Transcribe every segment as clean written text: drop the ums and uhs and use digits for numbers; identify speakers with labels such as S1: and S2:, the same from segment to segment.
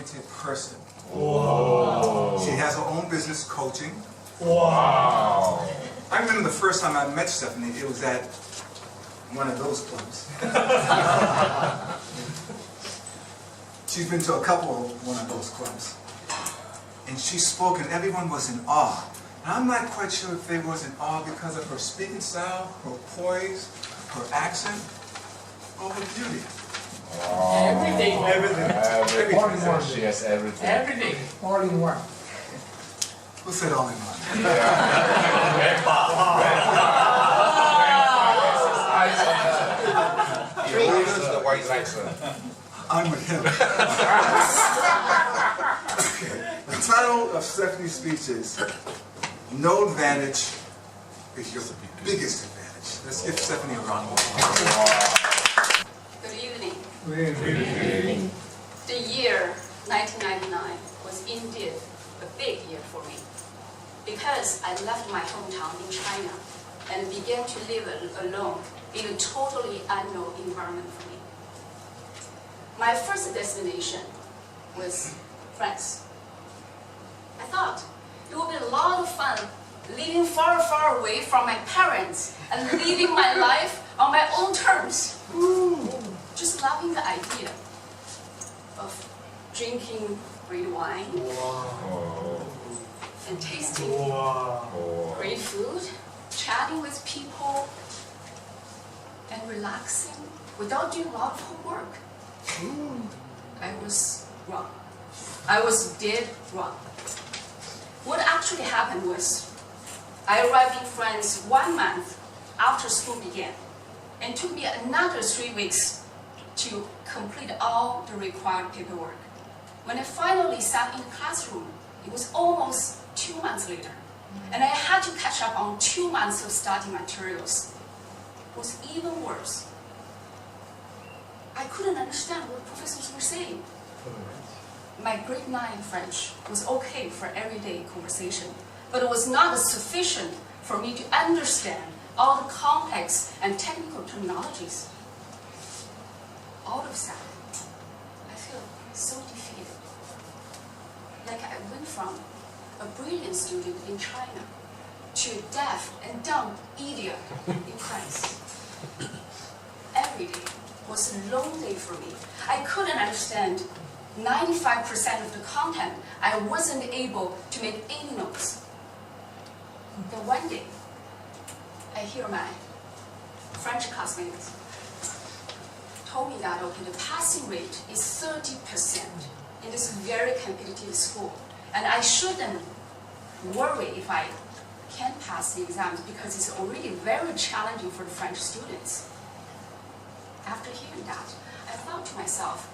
S1: anointed person.
S2: Wow.
S1: She has her own business coaching.
S2: Wow.
S1: I remember the first time I met Stephanie, it was at one of those clubs. She's been to a couple of one of those clubs. And she spoke and everyone was in awe. And I'm not quite sure if they was in awe because of her speaking style, her poise, her accent, or her beauty.
S2: Wow.
S3: Everything.
S1: Everything.
S4: All in one.
S2: She has everything.
S3: Everything.
S4: All in one.
S1: Who said all in one?
S2: He holds the white license.
S1: I'm with him. Okay. The title of Stephanie's speech is No Advantage is Your Biggest Advantage. Let's give Stephanie a round of applause.
S5: Good evening.
S4: Good evening.
S5: The year 1999 was indeed a big year for me because I left my hometown in China and began to live alone in a totally unknown environment for me. My first destination was France. I thought it would be a lot of fun living far, far away from my parents and living my life on my own terms. Just loving the idea of drinking great wine and tasting great food, chatting with people, and relaxing without doing a lot of homework. I was wrong. I was dead wrong. What actually happened was, I arrived in France 1 month after school began, and it took me another 3 weeks to complete all the required paperwork. When I finally sat in the classroom, it was almost 2 months later, and I had to catch up on 2 months of study materials. It was even worse. I couldn't understand what professors were saying. My grade 9 French was okay for everyday conversation, but it was not sufficient for me to understand all the complex and technical terminologies. All of a sudden, I feel so defeated. Like I went from a brilliant student in China to a deaf and dumb idiot in France. Every day was a long day for me. I couldn't understand 95% of the content. I wasn't able to make any notes. Then one day, I hear my French classmates told me that, okay, the passing rate is 30% in this very competitive school. And I shouldn't worry if I can't pass the exams because it's already very challenging for the French students. After hearing that, I thought to myself,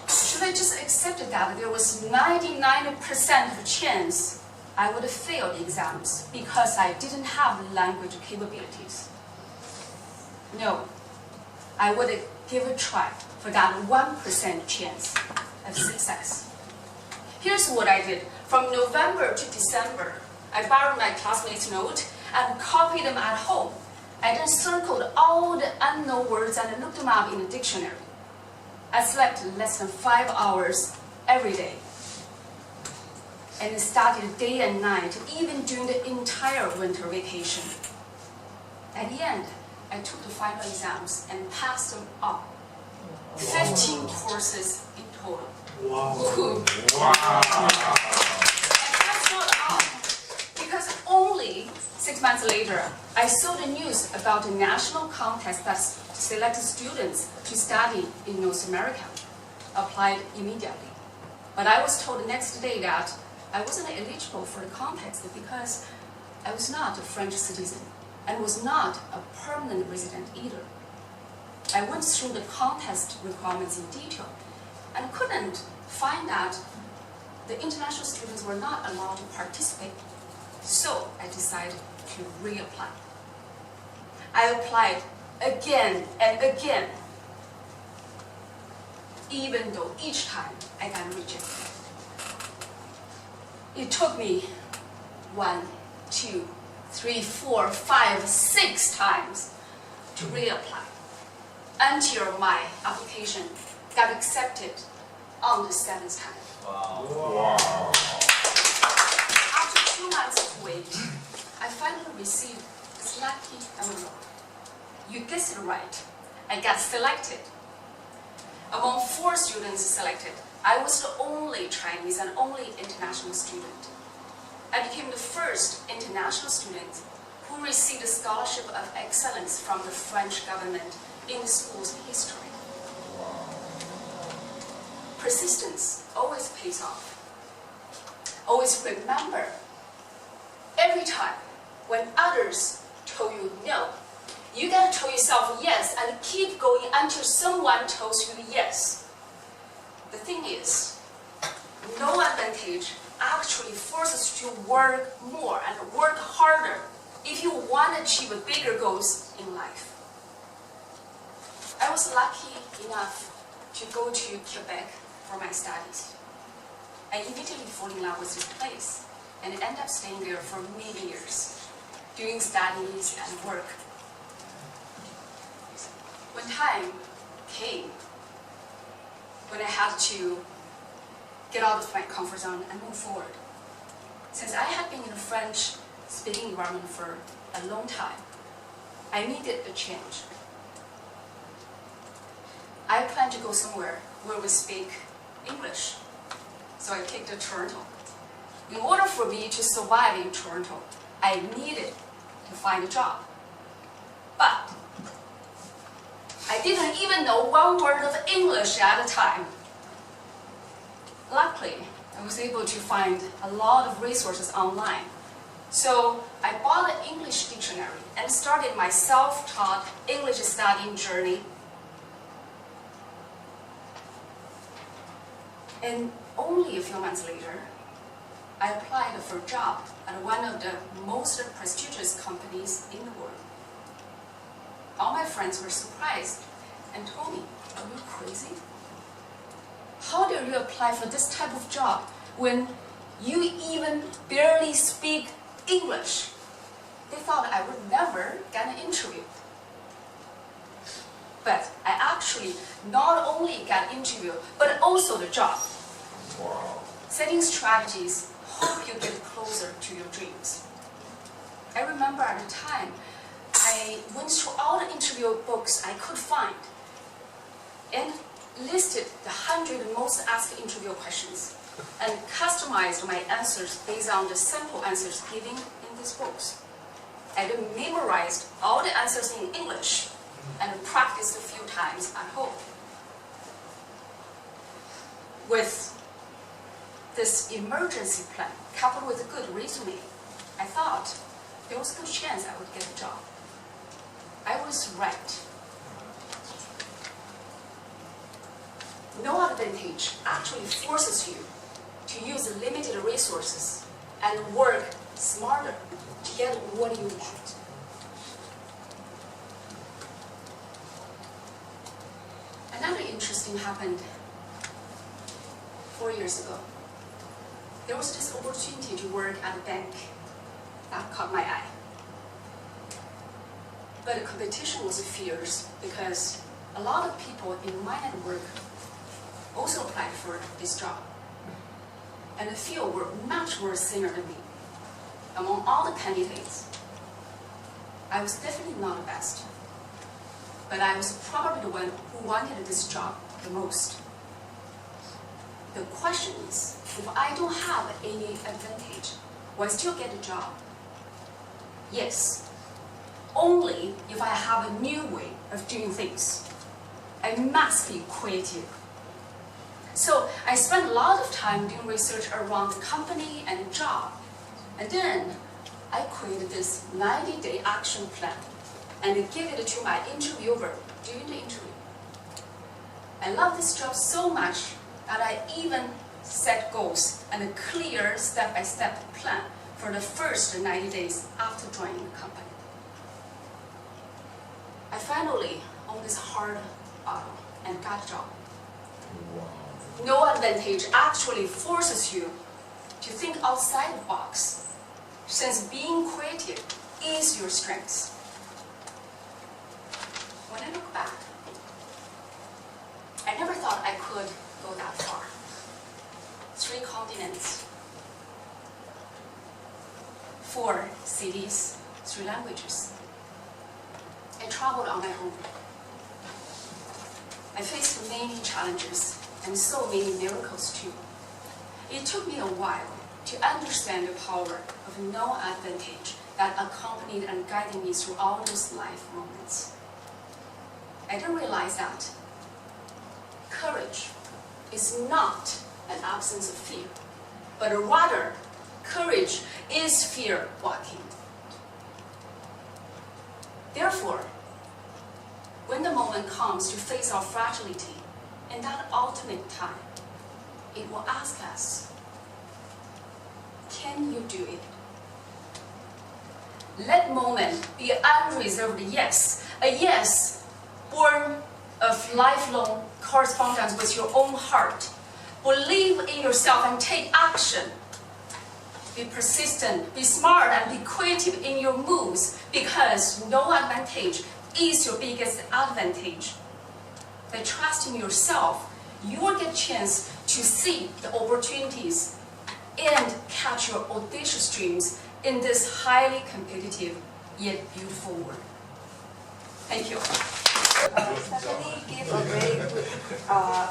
S5: should I just accept that there was 99% of chance I would fail the exams because I didn't have the language capabilities? No, I would give a try for that 1% chance of success. Here's what I did. From November to December, I borrowed my classmates' note and copied them at home. I then circled all the unknown words and looked them up in the dictionary. I slept less than 5 hours every day. And studied day and night, even during the entire winter vacation. At the end, I took the final exams and passed them all. 15 courses in total.
S2: Wow.
S5: And that's not all. Because only 6 months later, I saw the news about the national contest that selected students to study in North America. Applied immediately. But I was told the next day that I wasn't eligible for the contest because I was not a French citizen and was not a permanent resident either. I went through the contest requirements in detail and couldn't find that the international students were not allowed to participate. So I decided to reapply. I applied again and again, even though each time I got rejected. It took me 1, 2, 3, 4, 5, 6 times to reapply until my application got accepted on the 7th time.
S2: Wow.
S5: After 2 months of wait, I finally received this lucky envelope. You guessed it right. I got selected. Among 4 students selected, I was the only Chinese and only international student. I became the first international student who received a scholarship of excellence from the French government in the school's history. Persistence always pays off. Always remember, every time when others told you no, you gotta tell yourself yes and keep going until someone tells you yes. The thing is, no advantage actually forces you to work more and work harder if you want to achieve bigger goals in life. I was lucky enough to go to Quebec for my studies. I immediately fell in love with this place and ended up staying there for many years, doing studies and work. When time came, when I had to get out of my comfort zone and move forward, since I had been in a French-speaking environment for a long time, I needed a change. I planned to go somewhere where we speak English, so I picked Toronto. In order for me to survive in Toronto, I needed to find a job. But I didn't even know one word of English at the time. Luckily, I was able to find a lot of resources online. So I bought an English dictionary and started my self-taught English studying journey. And only a few months later, I applied for a job at one of the most prestigious companies in the world. All my friends were surprised and told me, "Are you crazy? How dare you apply for this type of job when you even barely speak English?" They thought I would never get an interview. But I actually not only got an interview, but also the job.
S2: Wow.
S5: Setting strategies help you get closer to your dreams. I remember at the time, I went through all the interview books I could find and listed the 100 most asked interview questions and customized my answers based on the sample answers given in these books. I then memorized all the answers in English and practiced a few times at home. With this emergency plan coupled with a good resume, I thought there was a good chance I would get a job. I was right. No advantage actually forces you to use limited resources and work smarter to get what you want. Another interesting happened 4 years ago. There was this opportunity to work at a bank that caught my eye. But the competition was fierce because a lot of people in my network also applied for this job. And a few were much more senior than me. Among all the candidates, I was definitely not the best. But I was probably the one who wanted this job the most. The question is, if I don't have any advantage, will I still get the job? Yes, only if I have a new way of doing things. I must be creative. So I spent a lot of time doing research around the company and the job. And then I created this 90-day action plan and gave it to my interviewer during the interview. I love this job so much that I even set goals and a clear step-by-step plan for the first 90 days after joining the company. I finally owned this hard battle and got a job.
S2: Wow.
S5: No advantage actually forces you to think outside the box, since being creative is your strength. When I look back, I never thought I could go that far. 4 cities, 3 languages. I traveled on my own. I faced many challenges and so many miracles too. It took me a while to understand the power of no advantage that accompanied and guided me through all those life moments. I didn't realize that courage is not an absence of fear, but rather courage is fear walking. Therefore, when the moment comes to face our fragility, in that ultimate time, it will ask us, can you do it? Let moment be an unreserved yes, a yes born of lifelong correspondence with your own heart. Believe in yourself and take action. Be persistent, be smart, and be creative in your moves, because no advantage is your biggest advantage. By trusting yourself, you will get a chance to see the opportunities and catch your audacious dreams in this highly competitive yet beautiful world. Thank you.
S3: Stephanie gave a very good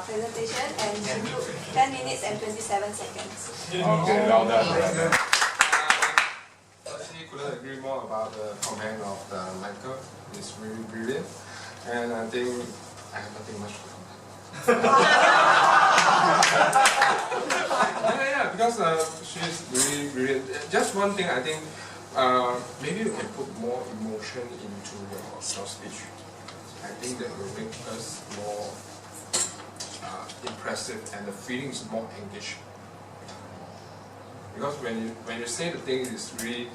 S3: presentation, and she took 10 minutes and 27 seconds.
S2: Okay, well done.
S6: Actually, couldn't agree more about the comment of Michael. It's really brilliant, and I think I have nothing much to comment. yeah, because she's really brilliant. Just one thing, I think maybe you can put more emotion into your speech. I think that will make us more impressive, and the feelings more engaged. Because when you say the thing is really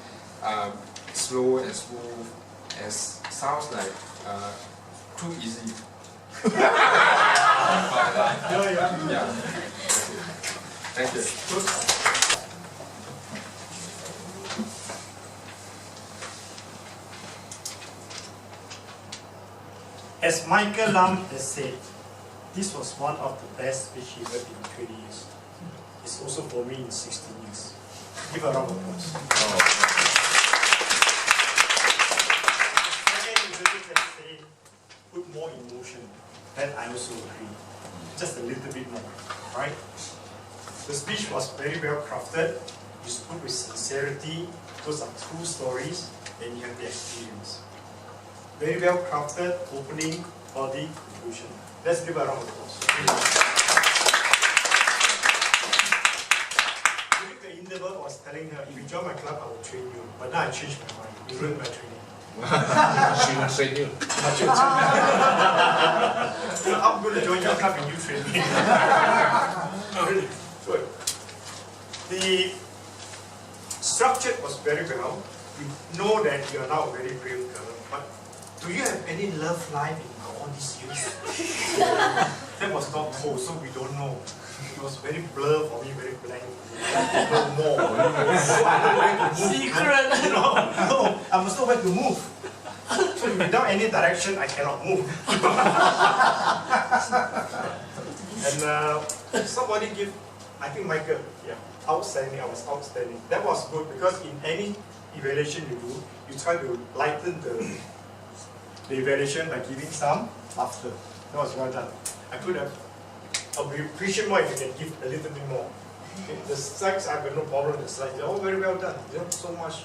S6: slow and smooth, and sounds like too easy. Yeah. Thank you.
S7: As Michael Lam has said, this was one of the best speech he heard in 20 years. It's also for me in 16 years. Give a round of applause. Second, you can say, put more emotion. That I also agree. Just a little bit more, right? The speech was very well crafted. You spoke with sincerity. Those are true stories, and you have the experience. Very well crafted, opening, body, conclusion. Let's give a round of applause. During the interval, I was telling her, if you join my club, I will train you. But now I changed my mind. You ruined my training.
S2: She will train you.
S7: I'm going to join your club and you train me. Really, good. The structure was very well. You know that you are now a very brave girl, but do you have any love life in all these years? That was not told, so we don't know. It was very blur for me, very blank. No more. So I don't know where to move. Secret. No, I must know where to move. So without any direction, I cannot move. And somebody give, I think Michael, yeah, outstanding. I was outstanding. That was good because in any evaluation you do, you try to lighten the evaluation by giving some laughter. That was well done. I could have appreciated more if you can give a little bit more. Okay. The slides, I've got no problem with the slides. They're all very well done. You have so much.